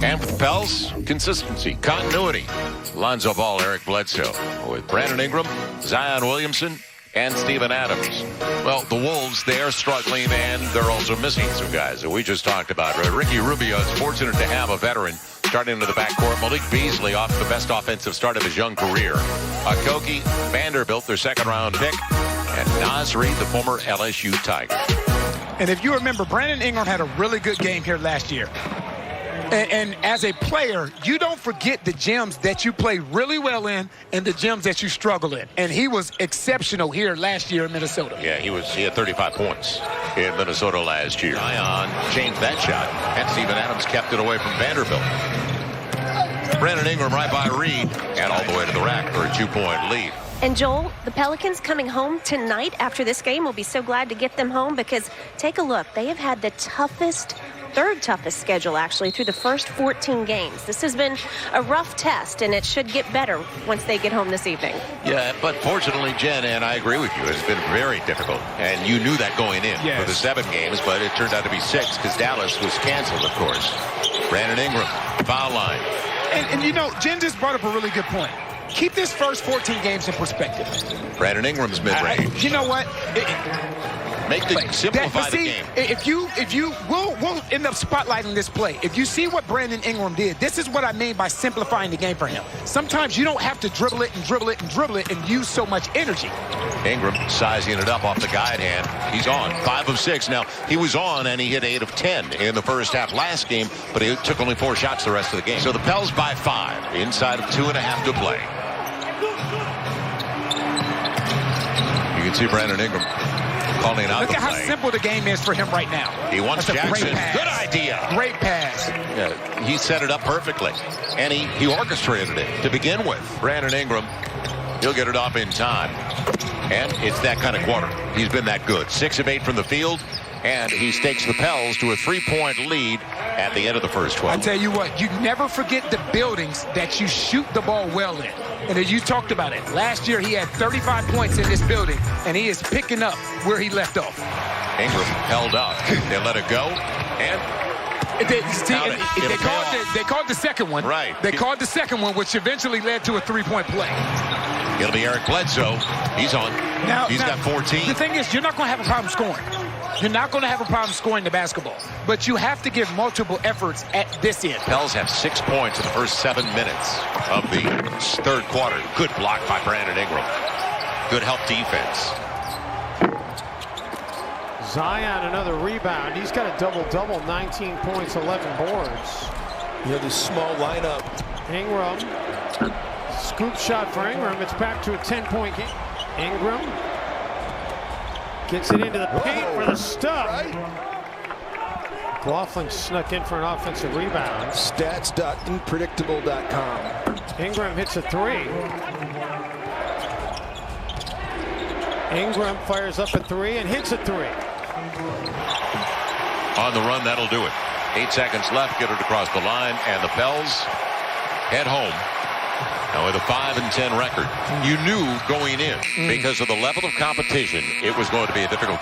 And for the Pels, consistency, continuity. Lonzo Ball, Eric Bledsoe, with Brandon Ingram, Zion Williamson, and Steven Adams. Well, the Wolves, they are struggling, and they're also missing some guys that we just talked about. Ricky Rubio is fortunate to have a veteran starting into the backcourt. Malik Beasley off the best offensive start of his young career. Koki, Vanderbilt, their second-round pick, and Naz Reid, the former LSU Tiger. And if you remember, Brandon Ingram had a really good game here last year. And as a player, you don't forget the gems that you play really well in and the gems that you struggle in. And he was exceptional here last year in Minnesota. Yeah, he had 35 points in Minnesota last year. Zion changed that shot, and Steven Adams kept it away from Vanderbilt. Brandon Ingram right by Reed, and all the way to the rack for a 2-point lead. And Joel, the Pelicans coming home tonight after this game. We'll be so glad to get them home because take a look. They have had the third toughest schedule, actually, through the first 14 games. This has been a rough test, and it should get better once they get home this evening. Yeah, but fortunately, Jen, and I agree with you, it's been very difficult. And you knew that going in for the 7 games, but it turned out to be 6 because Dallas was canceled, of course. Brandon Ingram, foul line. And you know, Jen just brought up a really good point. Keep this first 14 games in perspective. Brandon Ingram's mid-range. You know what? Simplify the game. We'll end up spotlighting this play. If you see what Brandon Ingram did, this is what I mean by simplifying the game for him. Sometimes you don't have to dribble it and dribble it and dribble it and use so much energy. Ingram sizing it up off the guide hand. He's on 5 of 6. Now, he was on and he hit 8 of 10 in the first half last game, but he took only 4 shots the rest of the game. So the Pels by 5 inside of 2.5 to play. You can see Brandon Ingram calling out. Look at how simple the game is for him right now. He wants Jackson. Good idea. Great pass. Yeah, he set it up perfectly. And he orchestrated it to begin with. Brandon Ingram, he'll get it off in time. And it's that kind of quarter. He's been that good. 6 of 8 from the field. And he stakes the Pels to a 3-point lead at the end of the first 12. I tell you what, you never forget the buildings that you shoot the ball well in. And as you talked about it, last year he had 35 points in this building, and he is picking up where he left off. Ingram held up. They let it go, and they called the second one. Right. They called the second one, which eventually led to a 3-point play. It'll be Eric Bledsoe. He's on. He's got 14. The thing is, you're not going to have a problem scoring. You're not going to have a problem scoring the basketball. But you have to give multiple efforts at this end. Pels have 6 points in the first 7 minutes of the third quarter. Good block by Brandon Ingram. Good help defense. Zion, another rebound. He's got a double-double, 19 points, 11 boards. You know, this small lineup. Ingram. Scoop shot for Ingram. It's back to a 10-point game. Ingram gets it into the paint for the stub. McLaughlin snuck in for an offensive rebound. Stats.unpredictable.com. Ingram hits a 3. Ingram fires up a 3 and hits a 3. On the run, that'll do it. 8 seconds left, get it across the line, and the Pels head home. Now with a 5-10 record, you knew going in because of the level of competition, it was going to be a difficult trip.